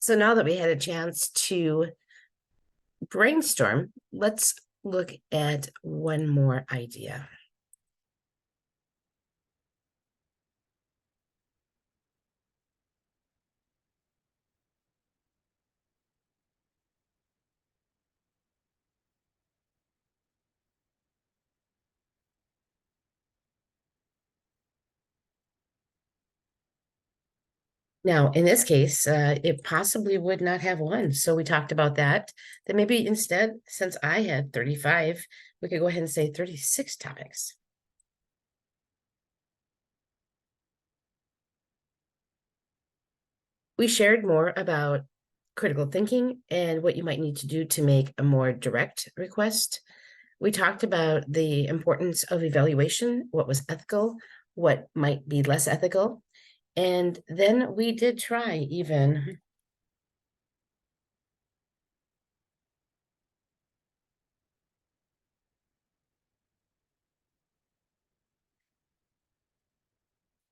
So now that we had a chance to brainstorm, let's look at one more idea. Now, in this case, it possibly would not have one. So we talked about that. Then maybe instead, since I had 35, we could go ahead and say 36 topics. We shared more about critical thinking and what you might need to do to make a more direct request. We talked about the importance of evaluation, what was ethical, what might be less ethical. And then we did try even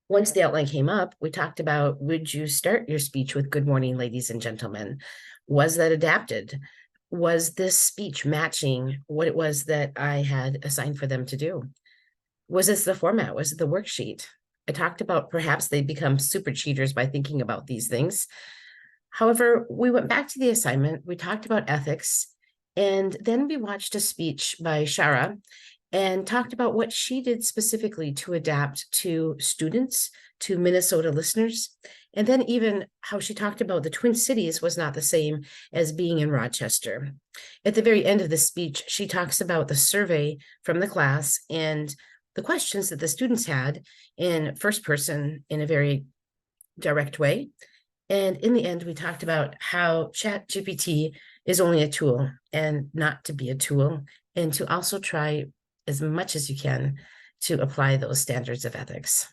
once the outline came up, we talked about, would you start your speech with good morning, ladies and gentlemen? Was that adapted? Was this speech matching what it was that I had assigned for them to do? Was this the format? Was it the worksheet? I talked about perhaps they become super cheaters by thinking about these things. However, we went back to the assignment, we talked about ethics, and then we watched a speech by Shara and talked about what she did specifically to adapt to students, to Minnesota listeners, and then even how she talked about the Twin Cities was not the same as being in Rochester. At the very end of the speech, she talks about the survey from the class and the questions that the students had in first person in a very direct way. And in the end, we talked about how GPT is only a tool and not to be a tool, and to also try as much as you can to apply those standards of ethics.